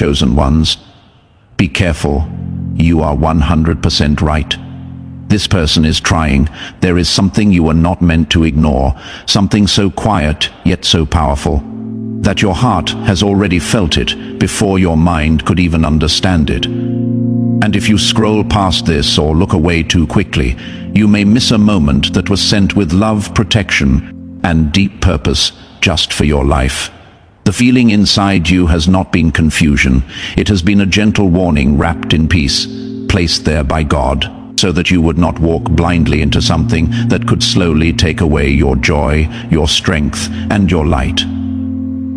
chosen ones. Be careful. You are 100% right. This person is trying. There is something you are not meant to ignore, something so quiet yet so powerful, that your heart has already felt it before your mind could even understand it. And if you scroll past this or look away too quickly, you may miss a moment that was sent with love, protection, and deep purpose just for your life. The feeling inside you has not been confusion. It has been a gentle warning wrapped in peace, placed there by God, so that you would not walk blindly into something that could slowly take away your joy, your strength, and your light.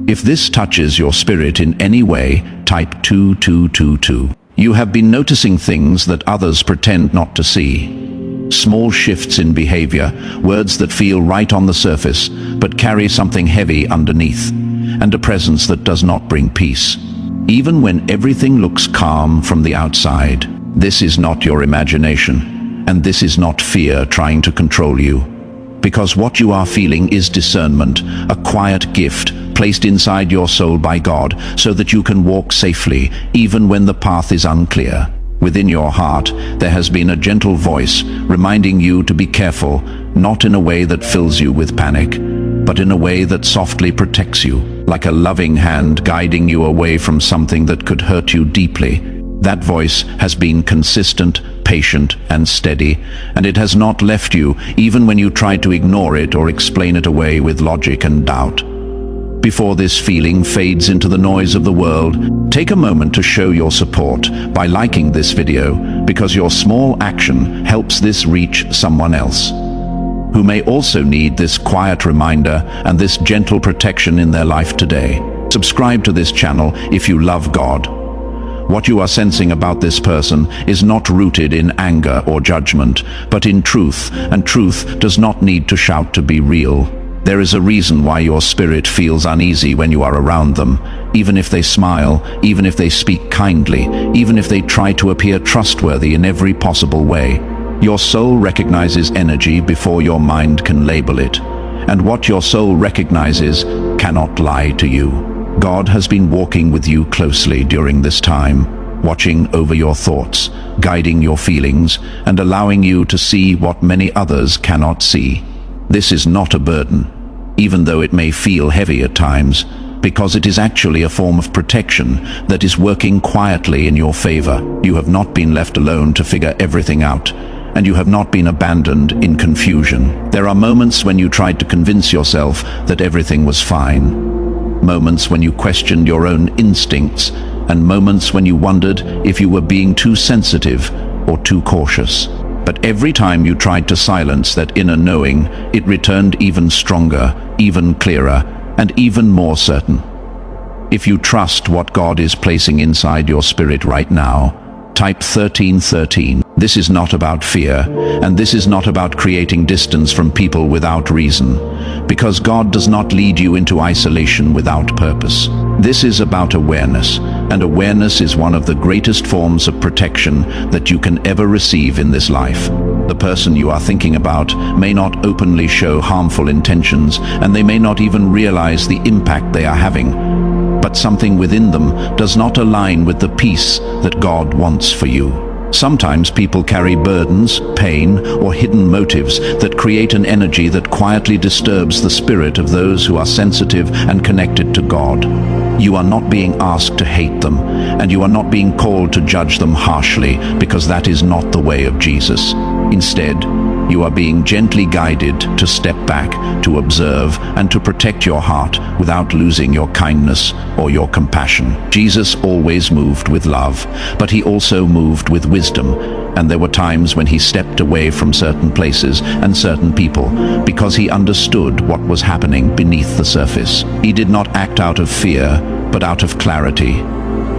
If this touches your spirit in any way, type 2222. You have been noticing things that others pretend not to see. Small shifts in behavior, words that feel right on the surface, but carry something heavy underneath, and a presence that does not bring peace. Even when everything looks calm from the outside, this is not your imagination, and this is not fear trying to control you. Because what you are feeling is discernment, a quiet gift placed inside your soul by God, so that you can walk safely, even when the path is unclear. Within your heart, there has been a gentle voice reminding you to be careful, not in a way that fills you with panic, but in a way that softly protects you, like a loving hand guiding you away from something that could hurt you deeply. That voice has been consistent, patient, and steady, and it has not left you even when you tried to ignore it or explain it away with logic and doubt. Before this feeling fades into the noise of the world, take a moment to show your support by liking this video, because your small action helps this reach someone else who may also need this quiet reminder and this gentle protection in their life today. Subscribe to this channel if you love God. What you are sensing about this person is not rooted in anger or judgment, but in truth, and truth does not need to shout to be real. There is a reason why your spirit feels uneasy when you are around them, even if they smile, even if they speak kindly, even if they try to appear trustworthy in every possible way. Your soul recognizes energy before your mind can label it, and what your soul recognizes cannot lie to you. God has been walking with you closely during this time, watching over your thoughts, guiding your feelings, and allowing you to see what many others cannot see. This is not a burden, even though it may feel heavy at times, because it is actually a form of protection that is working quietly in your favor. You have not been left alone to figure everything out, and you have not been abandoned in confusion. There are moments when you tried to convince yourself that everything was fine, moments when you questioned your own instincts, and moments when you wondered if you were being too sensitive or too cautious. But every time you tried to silence that inner knowing, it returned even stronger, even clearer, and even more certain. If you trust what God is placing inside your spirit right now, type 1313. This is not about fear, and this is not about creating distance from people without reason, because God does not lead you into isolation without purpose. This is about awareness, and awareness is one of the greatest forms of protection that you can ever receive in this life. The person you are thinking about may not openly show harmful intentions, and they may not even realize the impact they are having. But something within them does not align with the peace that God wants for you. Sometimes people carry burdens, pain, or hidden motives that create an energy that quietly disturbs the spirit of those who are sensitive and connected to God. You are not being asked to hate them, and you are not being called to judge them harshly, because that is not the way of Jesus. Instead, you are being gently guided to step back, to observe, and to protect your heart without losing your kindness or your compassion. Jesus always moved with love, but he also moved with wisdom, and there were times when he stepped away from certain places and certain people because he understood what was happening beneath the surface. He did not act out of fear, but out of clarity.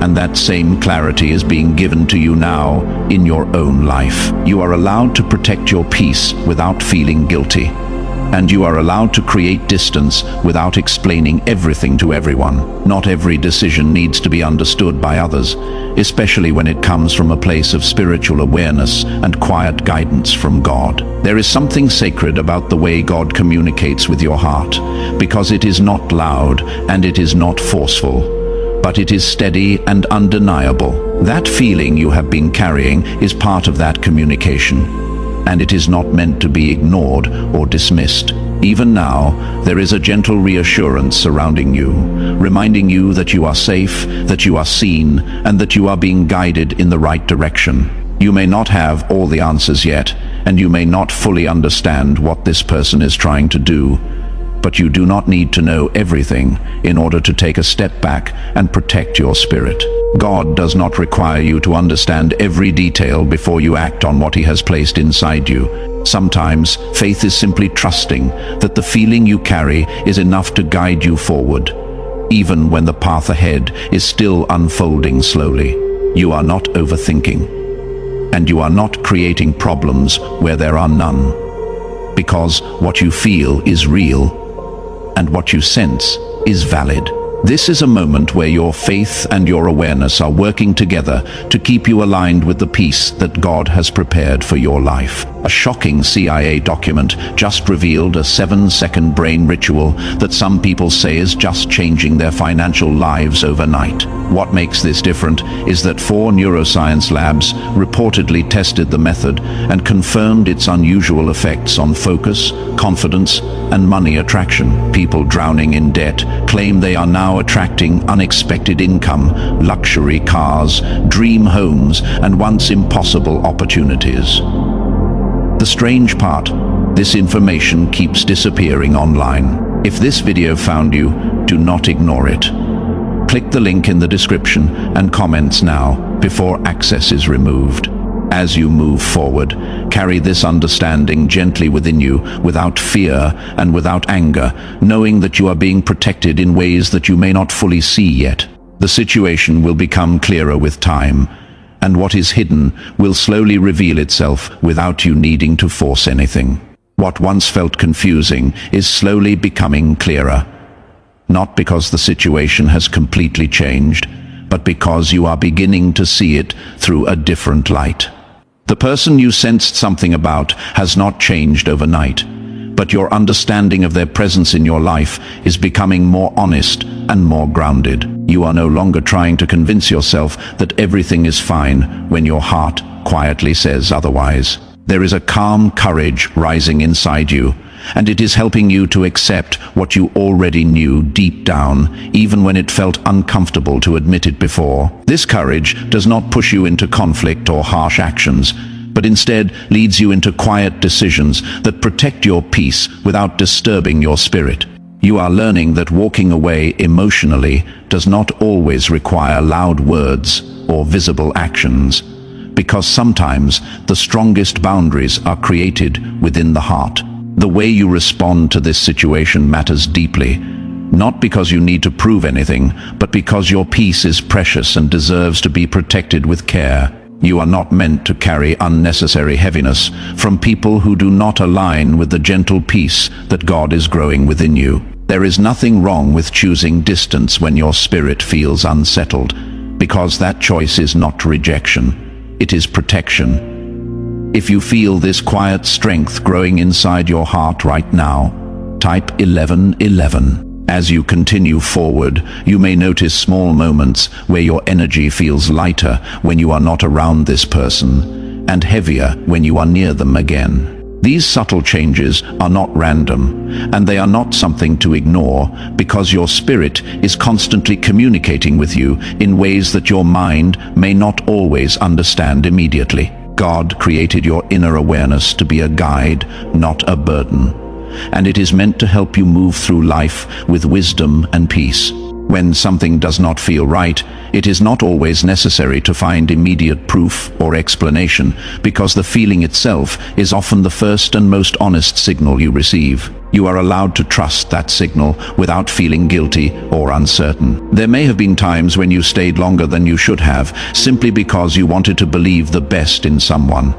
And that same clarity is being given to you now in your own life. You are allowed to protect your peace without feeling guilty. And you are allowed to create distance without explaining everything to everyone. Not every decision needs to be understood by others, especially when it comes from a place of spiritual awareness and quiet guidance from God. There is something sacred about the way God communicates with your heart, because it is not loud and it is not forceful. but it is steady and undeniable. That feeling you have been carrying is part of that communication, and it is not meant to be ignored or dismissed. Even now, there is a gentle reassurance surrounding you, reminding you that you are safe, that you are seen, and that you are being guided in the right direction. You may not have all the answers yet, and you may not fully understand what this person is trying to do, but you do not need to know everything in order to take a step back and protect your spirit. God does not require you to understand every detail before you act on what He has placed inside you. Sometimes, faith is simply trusting that the feeling you carry is enough to guide you forward, even when the path ahead is still unfolding slowly. You are not overthinking, and you are not creating problems where there are none, because what you feel is real, and what you sense is valid. This is a moment where your faith and your awareness are working together to keep you aligned with the peace that God has prepared for your life. A shocking CIA document just revealed a 7-second brain ritual that some people say is just changing their financial lives overnight. What makes this different is that 4 neuroscience labs reportedly tested the method and confirmed its unusual effects on focus, confidence, and money attraction. People drowning in debt claim they are now attracting unexpected income, luxury cars, dream homes, and once impossible opportunities. The strange part, this information keeps disappearing online. If this video found you, do not ignore it. Click the link in the description and comments now before access is removed. As you move forward, carry this understanding gently within you, without fear and without anger, knowing that you are being protected in ways that you may not fully see yet. The situation will become clearer with time, and what is hidden will slowly reveal itself without you needing to force anything. What once felt confusing is slowly becoming clearer, not because the situation has completely changed, but because you are beginning to see it through a different light. The person you sensed something about has not changed overnight, but your understanding of their presence in your life is becoming more honest and more grounded. You are no longer trying to convince yourself that everything is fine when your heart quietly says otherwise. There is a calm courage rising inside you, and it is helping you to accept what you already knew deep down, even when it felt uncomfortable to admit it before. This courage does not push you into conflict or harsh actions, but instead leads you into quiet decisions that protect your peace without disturbing your spirit. You are learning that walking away emotionally does not always require loud words or visible actions, because sometimes the strongest boundaries are created within the heart. The way you respond to this situation matters deeply, not because you need to prove anything, but because your peace is precious and deserves to be protected with care. You are not meant to carry unnecessary heaviness from people who do not align with the gentle peace that God is growing within you. There is nothing wrong with choosing distance when your spirit feels unsettled, because that choice is not rejection, it is protection. If you feel this quiet strength growing inside your heart right now, type 1111. As you continue forward, you may notice small moments where your energy feels lighter when you are not around this person, and heavier when you are near them again. These subtle changes are not random, and they are not something to ignore, because your spirit is constantly communicating with you in ways that your mind may not always understand immediately. God created your inner awareness to be a guide, not a burden, and it is meant to help you move through life with wisdom and peace. When something does not feel right, it is not always necessary to find immediate proof or explanation, because the feeling itself is often the first and most honest signal you receive. You are allowed to trust that signal without feeling guilty or uncertain. There may have been times when you stayed longer than you should have, simply because you wanted to believe the best in someone.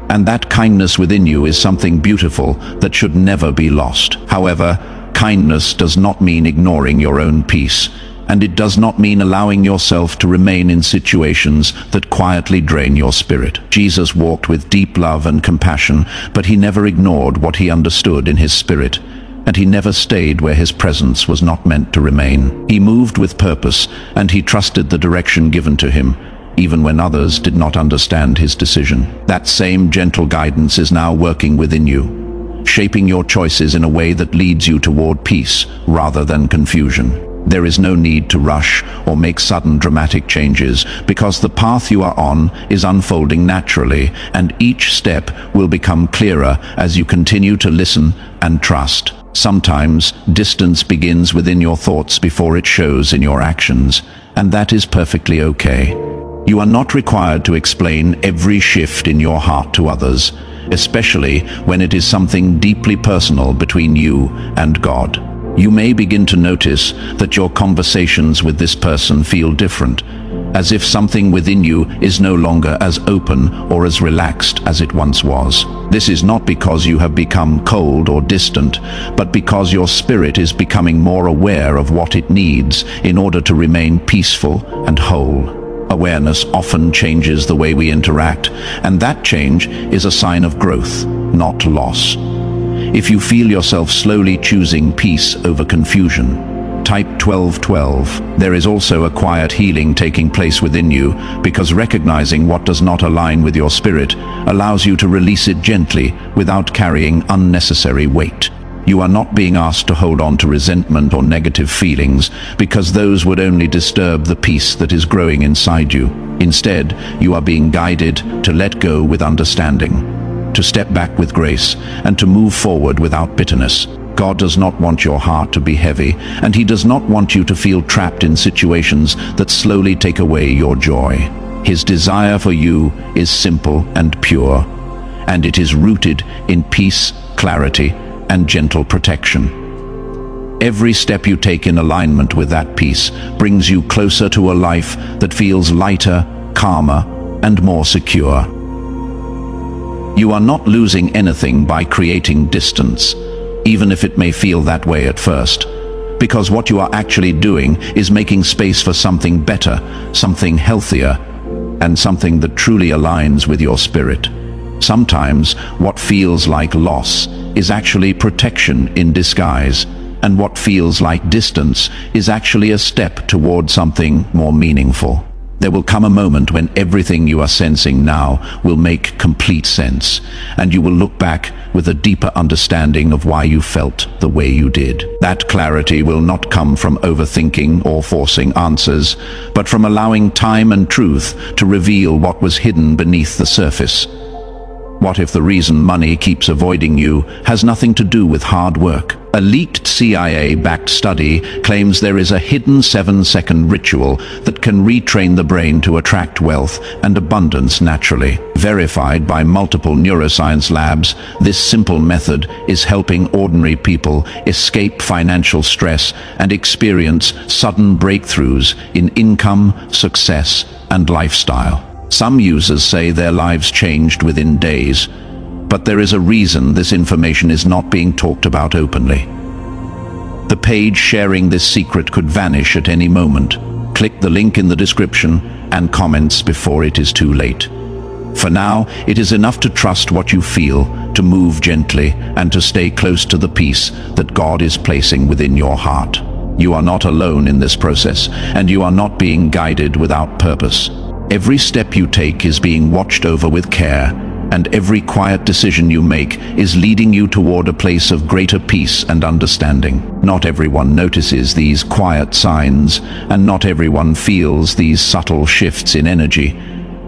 And that kindness within you is something beautiful that should never be lost. However, kindness does not mean ignoring your own peace, and it does not mean allowing yourself to remain in situations that quietly drain your spirit. Jesus walked with deep love and compassion, but he never ignored what he understood in his spirit. and he never stayed where his presence was not meant to remain. He moved with purpose, and he trusted the direction given to him, even when others did not understand his decision. That same gentle guidance is now working within you, shaping your choices in a way that leads you toward peace rather than confusion. There is no need to rush or make sudden dramatic changes, because the path you are on is unfolding naturally, and each step will become clearer as you continue to listen and trust. Sometimes distance begins within your thoughts before it shows in your actions, and that is perfectly okay. You are not required to explain every shift in your heart to others, especially when it is something deeply personal between you and God. You may begin to notice that your conversations with this person feel different, as if something within you is no longer as open or as relaxed as it once was. This is not because you have become cold or distant, but because your spirit is becoming more aware of what it needs in order to remain peaceful and whole. Awareness often changes the way we interact, and that change is a sign of growth, not loss. If you feel yourself slowly choosing peace over confusion, type 1212. There is also a quiet healing taking place within you, because recognizing what does not align with your spirit allows you to release it gently without carrying unnecessary weight. You are not being asked to hold on to resentment or negative feelings, because those would only disturb the peace that is growing inside you. Instead, you are being guided to let go with understanding, to step back with grace, and to move forward without bitterness. God does not want your heart to be heavy, and He does not want you to feel trapped in situations that slowly take away your joy. His desire for you is simple and pure, and it is rooted in peace, clarity, and gentle protection. Every step you take in alignment with that peace brings you closer to a life that feels lighter, calmer, and more secure. You are not losing anything by creating distance, even if it may feel that way at first, because what you are actually doing is making space for something better, something healthier, and something that truly aligns with your spirit. Sometimes what feels like loss is actually protection in disguise, and what feels like distance is actually a step toward something more meaningful. There will come a moment when everything you are sensing now will make complete sense, and you will look back with a deeper understanding of why you felt the way you did. That clarity will not come from overthinking or forcing answers, but from allowing time and truth to reveal what was hidden beneath the surface. What if the reason money keeps avoiding you has nothing to do with hard work? A leaked CIA-backed study claims there is a hidden 7-second ritual that can retrain the brain to attract wealth and abundance naturally. Verified by multiple neuroscience labs, this simple method is helping ordinary people escape financial stress and experience sudden breakthroughs in income, success, and lifestyle. Some users say their lives changed within days, but there is a reason this information is not being talked about openly. The page sharing this secret could vanish at any moment. Click the link in the description and comments before it is too late. For now, it is enough to trust what you feel, to move gently, and to stay close to the peace that God is placing within your heart. You are not alone in this process, and you are not being guided without purpose. Every step you take is being watched over with care, and every quiet decision you make is leading you toward a place of greater peace and understanding. Not everyone notices these quiet signs, and not everyone feels these subtle shifts in energy.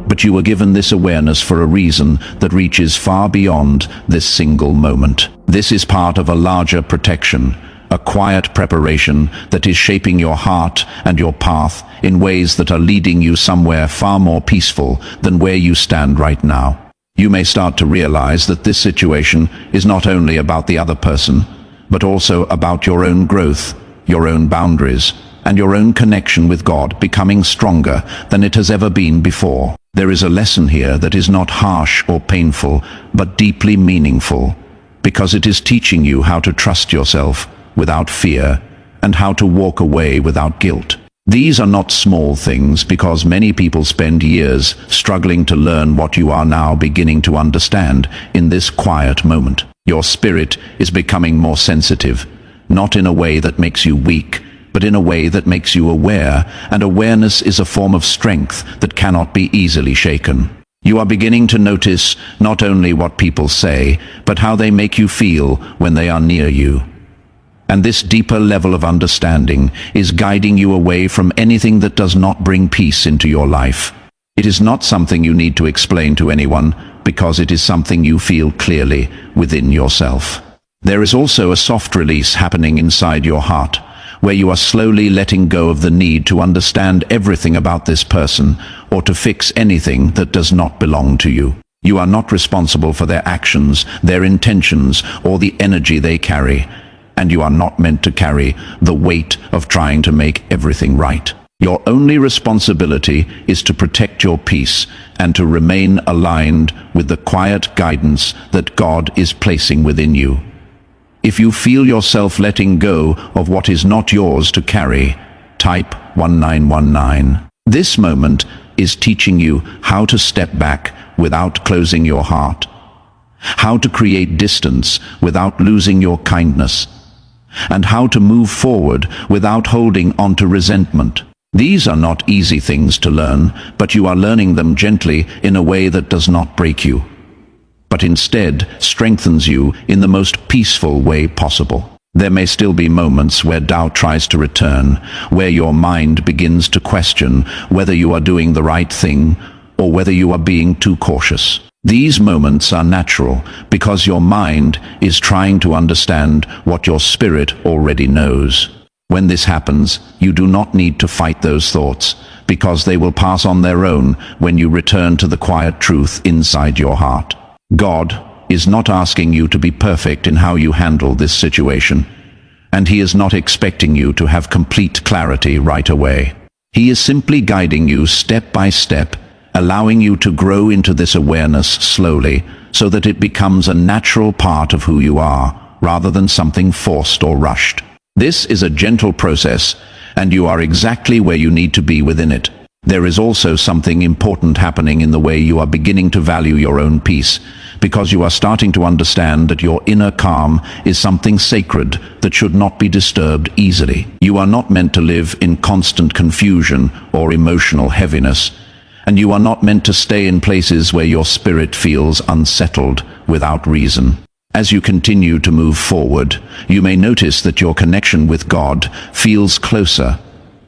But you were given this awareness for a reason that reaches far beyond this single moment. This is part of a larger protection, a quiet preparation that is shaping your heart and your path in ways that are leading you somewhere far more peaceful than where you stand right now. You may start to realize that this situation is not only about the other person, but also about your own growth, your own boundaries, and your own connection with God becoming stronger than it has ever been before. There is a lesson here that is not harsh or painful, but deeply meaningful, because it is teaching you how to trust yourself without fear, and how to walk away without guilt. These are not small things, because many people spend years struggling to learn what you are now beginning to understand in this quiet moment. Your spirit is becoming more sensitive, not in a way that makes you weak, but in a way that makes you aware, and awareness is a form of strength that cannot be easily shaken. You are beginning to notice not only what people say, but how they make you feel when they are near you. And this deeper level of understanding is guiding you away from anything that does not bring peace into your life. It is not something you need to explain to anyone, because it is something you feel clearly within yourself. There is also a soft release happening inside your heart, where you are slowly letting go of the need to understand everything about this person or to fix anything that does not belong to you. You are not responsible for their actions, their intentions, or the energy they carry, and you are not meant to carry the weight of trying to make everything right. Your only responsibility is to protect your peace and to remain aligned with the quiet guidance that God is placing within you. If you feel yourself letting go of what is not yours to carry, type 1919. This moment is teaching you how to step back without closing your heart, how to create distance without losing your kindness, and how to move forward without holding on to resentment. These are not easy things to learn, but you are learning them gently in a way that does not break you, but instead strengthens you in the most peaceful way possible. There may still be moments where doubt tries to return, where your mind begins to question whether you are doing the right thing or whether you are being too cautious. These moments are natural because your mind is trying to understand what your spirit already knows. When this happens, you do not need to fight those thoughts, because they will pass on their own when you return to the quiet truth inside your heart. God is not asking you to be perfect in how you handle this situation, and He is not expecting you to have complete clarity right away. He is simply guiding you step by step, allowing you to grow into this awareness slowly, so that it becomes a natural part of who you are, rather than something forced or rushed. This is a gentle process, and you are exactly where you need to be within it. There is also something important happening in the way you are beginning to value your own peace, because you are starting to understand that your inner calm is something sacred that should not be disturbed easily. You are not meant to live in constant confusion or emotional heaviness, and you are not meant to stay in places where your spirit feels unsettled without reason. As you continue to move forward, you may notice that your connection with God feels closer,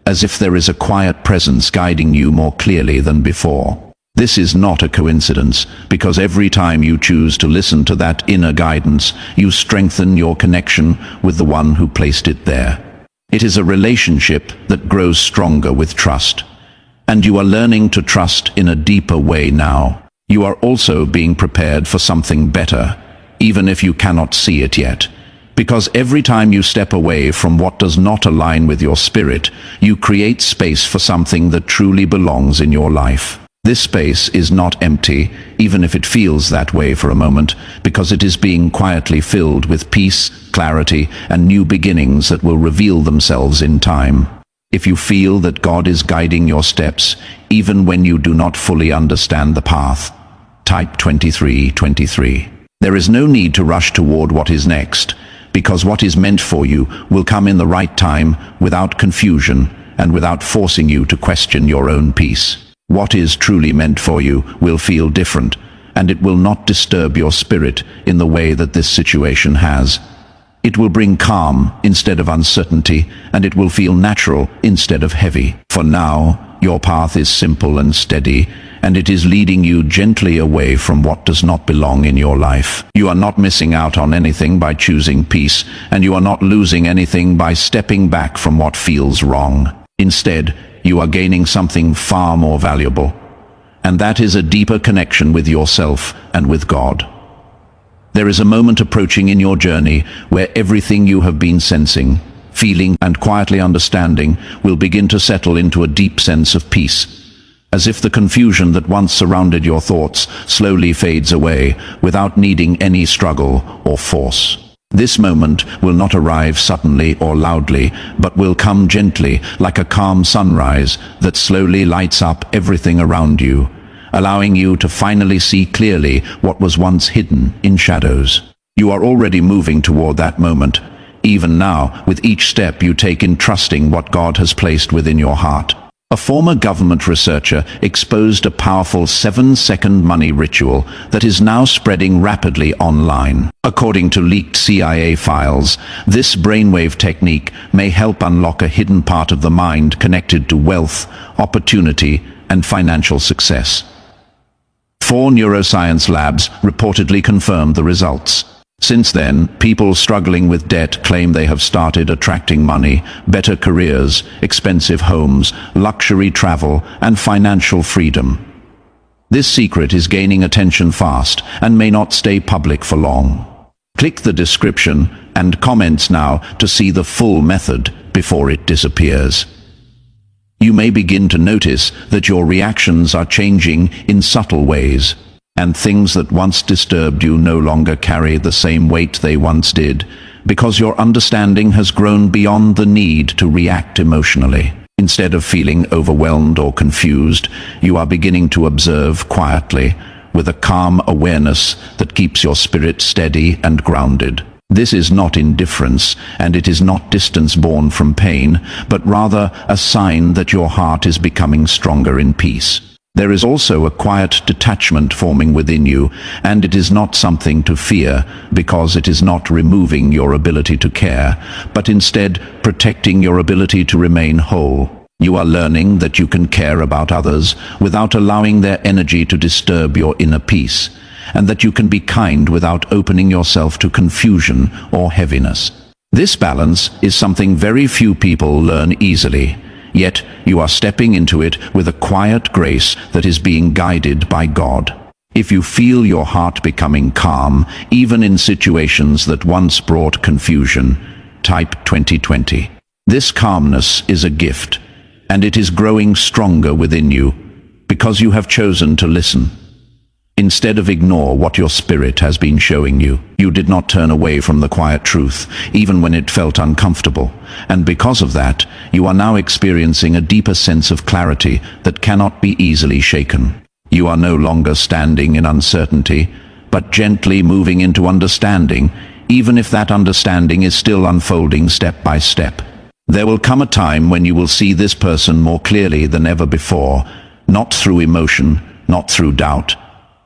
as if there is a quiet presence guiding you more clearly than before. This is not a coincidence, because every time you choose to listen to that inner guidance, you strengthen your connection with the one who placed it there. It is a relationship that grows stronger with trust, and you are learning to trust in a deeper way now. You are also being prepared for something better, even if you cannot see it yet. Because every time you step away from what does not align with your spirit, you create space for something that truly belongs in your life. This space is not empty, even if it feels that way for a moment, because it is being quietly filled with peace, clarity, and new beginnings that will reveal themselves in time. If you feel that God is guiding your steps, even when you do not fully understand the path, type 2323. There is no need to rush toward what is next, because what is meant for you will come in the right time, without confusion and without forcing you to question your own peace. What is truly meant for you will feel different, and it will not disturb your spirit in the way that this situation has. It will bring calm instead of uncertainty, and it will feel natural instead of heavy. For now, your path is simple and steady, and it is leading you gently away from what does not belong in your life. You are not missing out on anything by choosing peace, and you are not losing anything by stepping back from what feels wrong. Instead, you are gaining something far more valuable, and that is a deeper connection with yourself and with God. There is a moment approaching in your journey where everything you have been sensing, feeling, and quietly understanding will begin to settle into a deep sense of peace, as if the confusion that once surrounded your thoughts slowly fades away without needing any struggle or force. This moment will not arrive suddenly or loudly, but will come gently, like a calm sunrise that slowly lights up everything around you, allowing you to finally see clearly what was once hidden in shadows. You are already moving toward that moment, even now, with each step you take in trusting what God has placed within your heart. A former government researcher exposed a powerful 7-second money ritual that is now spreading rapidly online. According to leaked CIA files, this brainwave technique may help unlock a hidden part of the mind connected to wealth, opportunity, and financial success. 4 neuroscience labs reportedly confirmed the results. Since then, people struggling with debt claim they have started attracting money, better careers, expensive homes, luxury travel, and financial freedom. This secret is gaining attention fast and may not stay public for long. Click the description and comments now to see the full method before it disappears. You may begin to notice that your reactions are changing in subtle ways, and things that once disturbed you no longer carry the same weight they once did, because your understanding has grown beyond the need to react emotionally. Instead of feeling overwhelmed or confused, you are beginning to observe quietly, with a calm awareness that keeps your spirit steady and grounded. This is not indifference, and it is not distance born from pain, but rather a sign that your heart is becoming stronger in peace. There is also a quiet detachment forming within you, and it is not something to fear, because it is not removing your ability to care, but instead protecting your ability to remain whole. You are learning that you can care about others without allowing their energy to disturb your inner peace, and that you can be kind without opening yourself to confusion or heaviness. This balance is something very few people learn easily. Yet you are stepping into it with a quiet grace that is being guided by God. If you feel your heart becoming calm, even in situations that once brought confusion, type 2020. This calmness is a gift, and it is growing stronger within you because you have chosen to listen. Instead of ignore what your spirit has been showing you, you did not turn away from the quiet truth, even when it felt uncomfortable. And because of that, you are now experiencing a deeper sense of clarity that cannot be easily shaken. You are no longer standing in uncertainty, but gently moving into understanding, even if that understanding is still unfolding step by step. There will come a time when you will see this person more clearly than ever before, not through emotion, not through doubt,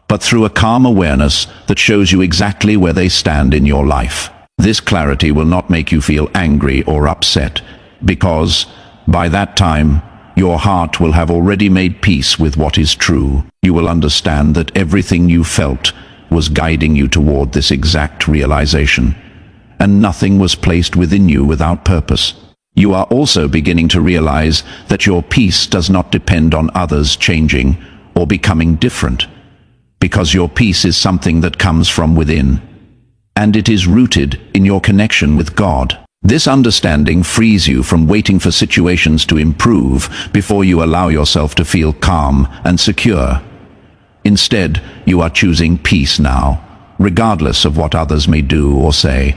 but through a calm awareness that shows you exactly where they stand in your life. This clarity will not make you feel angry or upset, because by that time, your heart will have already made peace with what is true. You will understand that everything you felt was guiding you toward this exact realization, and nothing was placed within you without purpose. You are also beginning to realize that your peace does not depend on others changing or becoming different, because your peace is something that comes from within, and it is rooted in your connection with God. This understanding frees you from waiting for situations to improve before you allow yourself to feel calm and secure. Instead, you are choosing peace now, regardless of what others may do or say.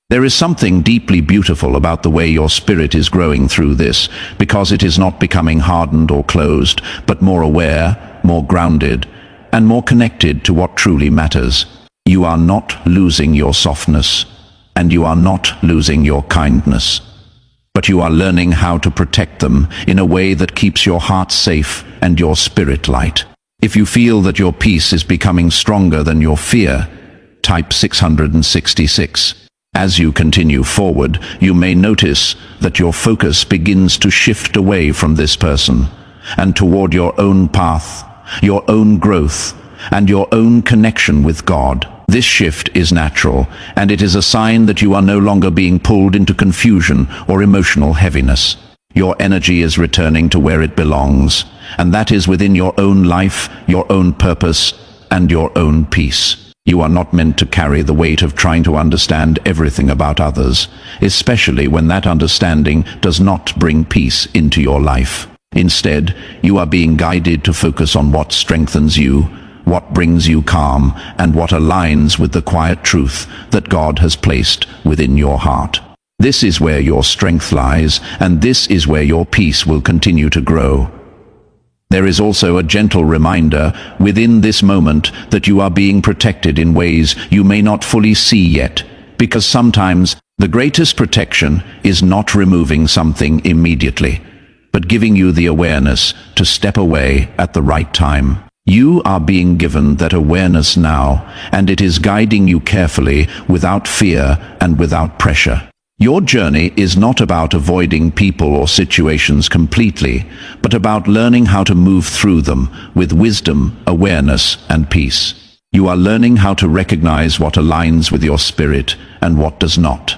There is something deeply beautiful about the way your spirit is growing through this, because it is not becoming hardened or closed, but more aware, more grounded, and more connected to what truly matters. You are not losing your softness, and you are not losing your kindness, but you are learning how to protect them in a way that keeps your heart safe and your spirit light. If you feel that your peace is becoming stronger than your fear, type 666. As you continue forward, you may notice that your focus begins to shift away from this person and toward your own path, your own growth, and your own connection with God. This shift is natural, and it is a sign that you are no longer being pulled into confusion or emotional heaviness. Your energy is returning to where it belongs, and that is within your own life, your own purpose, and your own peace. You are not meant to carry the weight of trying to understand everything about others, especially when that understanding does not bring peace into your life. Instead, you are being guided to focus on what strengthens you, what brings you calm, and what aligns with the quiet truth that God has placed within your heart. This is where your strength lies, and this is where your peace will continue to grow. There is also a gentle reminder within this moment that you are being protected in ways you may not fully see yet, because sometimes the greatest protection is not removing something immediately, but giving you the awareness to step away at the right time. You are being given that awareness now, and it is guiding you carefully, without fear and without pressure. Your journey is not about avoiding people or situations completely, but about learning how to move through them with wisdom, awareness, and peace. You are learning how to recognize what aligns with your spirit and what does not.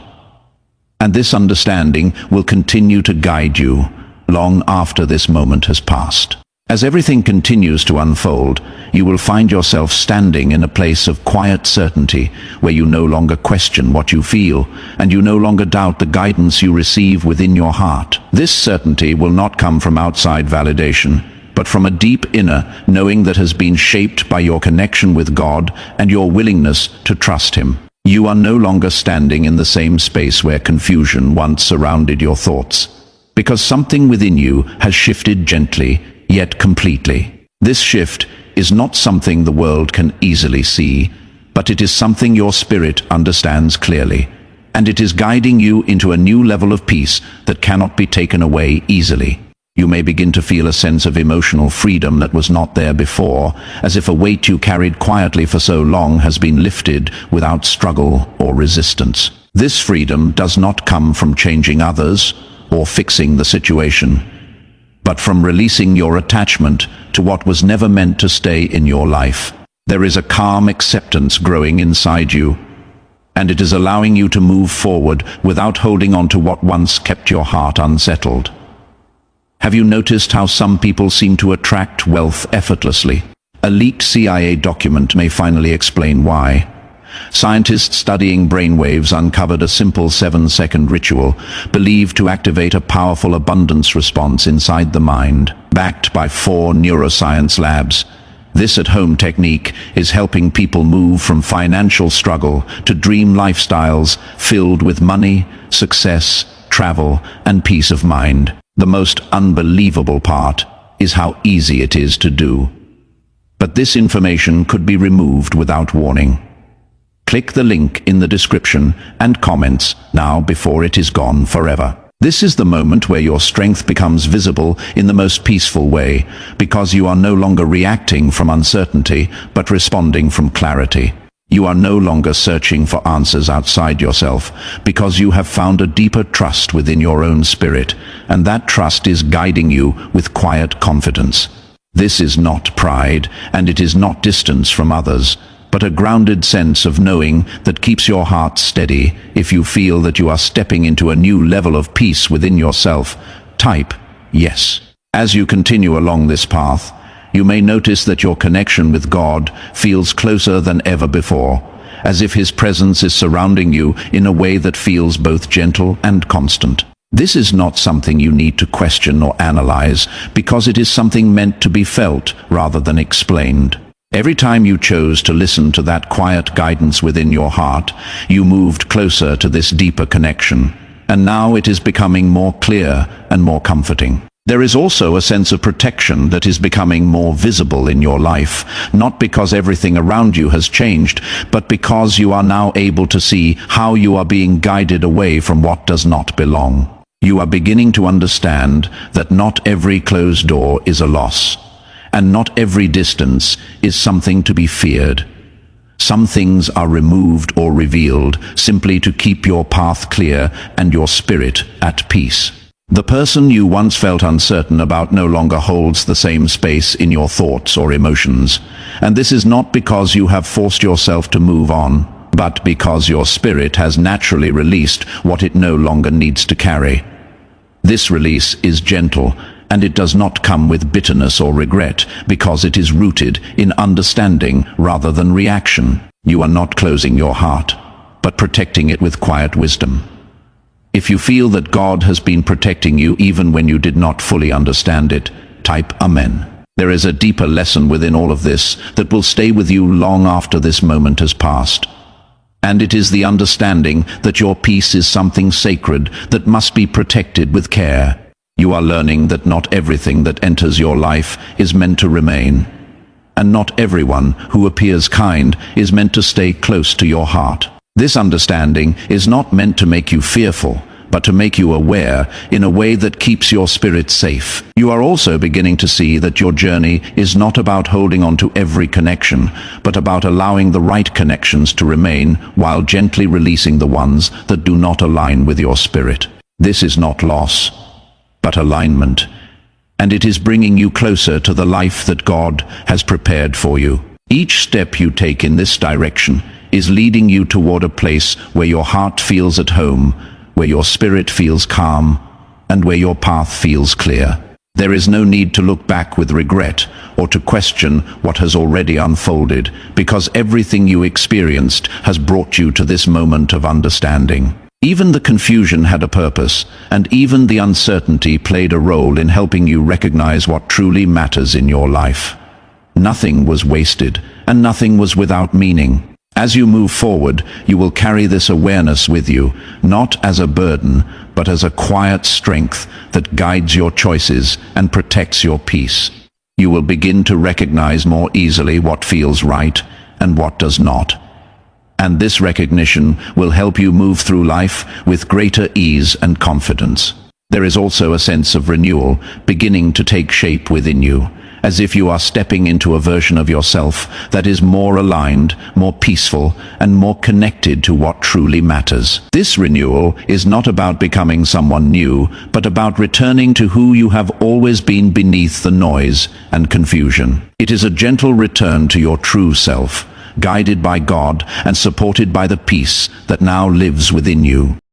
And this understanding will continue to guide you long after this moment has passed. As everything continues to unfold, you will find yourself standing in a place of quiet certainty, where you no longer question what you feel, and you no longer doubt the guidance you receive within your heart. This certainty will not come from outside validation, but from a deep inner knowing that has been shaped by your connection with God and your willingness to trust Him. You are no longer standing in the same space where confusion once surrounded your thoughts, because something within you has shifted gently, yet completely. This shift is not something the world can easily see, but it is something your spirit understands clearly, and it is guiding you into a new level of peace that cannot be taken away easily. You may begin to feel a sense of emotional freedom that was not there before, as if a weight you carried quietly for so long has been lifted without struggle or resistance. This freedom does not come from changing others or fixing the situation, but from releasing your attachment to what was never meant to stay in your life. There is a calm acceptance growing inside you, and it is allowing you to move forward without holding on to what once kept your heart unsettled. Have you noticed how some people seem to attract wealth effortlessly? A leaked CIA document may finally explain why. Scientists studying brainwaves uncovered a simple 7-second ritual believed to activate a powerful abundance response inside the mind, backed by 4 neuroscience labs. This at-home technique is helping people move from financial struggle to dream lifestyles filled with money, success, travel, and peace of mind. The most unbelievable part is how easy it is to do. But this information could be removed without warning. Click the link in the description and comments now before it is gone forever. This is the moment where your strength becomes visible in the most peaceful way, because you are no longer reacting from uncertainty, but responding from clarity. You are no longer searching for answers outside yourself, because you have found a deeper trust within your own spirit, and that trust is guiding you with quiet confidence. This is not pride, and it is not distance from others, but a grounded sense of knowing that keeps your heart steady. If you feel that you are stepping into a new level of peace within yourself, type yes. As you continue along this path, you may notice that your connection with God feels closer than ever before, as if His presence is surrounding you in a way that feels both gentle and constant. This is not something you need to question or analyze, because it is something meant to be felt rather than explained. Every time you chose to listen to that quiet guidance within your heart, you moved closer to this deeper connection, and now it is becoming more clear and more comforting. There is also a sense of protection that is becoming more visible in your life, not because everything around you has changed, but because you are now able to see how you are being guided away from what does not belong. You are beginning to understand that not every closed door is a loss, and not every distance is something to be feared. Some things are removed or revealed simply to keep your path clear and your spirit at peace. The person you once felt uncertain about no longer holds the same space in your thoughts or emotions, and this is not because you have forced yourself to move on, but because your spirit has naturally released what it no longer needs to carry. This release is gentle, and it does not come with bitterness or regret, because it is rooted in understanding rather than reaction. You are not closing your heart, but protecting it with quiet wisdom. If you feel that God has been protecting you even when you did not fully understand it, type Amen. There is a deeper lesson within all of this that will stay with you long after this moment has passed. And it is the understanding that your peace is something sacred that must be protected with care. You are learning that not everything that enters your life is meant to remain, and not everyone who appears kind is meant to stay close to your heart. This understanding is not meant to make you fearful, but to make you aware in a way that keeps your spirit safe. You are also beginning to see that your journey is not about holding on to every connection, but about allowing the right connections to remain while gently releasing the ones that do not align with your spirit. This is not loss, but alignment, and it is bringing you closer to the life that God has prepared for you. Each step you take in this direction is leading you toward a place where your heart feels at home, where your spirit feels calm, and where your path feels clear. There is no need to look back with regret or to question what has already unfolded, because everything you experienced has brought you to this moment of understanding. Even the confusion had a purpose, and even the uncertainty played a role in helping you recognize what truly matters in your life. Nothing was wasted, and nothing was without meaning. As you move forward, you will carry this awareness with you, not as a burden, but as a quiet strength that guides your choices and protects your peace. You will begin to recognize more easily what feels right and what does not. And this recognition will help you move through life with greater ease and confidence. There is also a sense of renewal beginning to take shape within you, as if you are stepping into a version of yourself that is more aligned, more peaceful, and more connected to what truly matters. This renewal is not about becoming someone new, but about returning to who you have always been beneath the noise and confusion. It is a gentle return to your true self, guided by God and supported by the peace that now lives within you.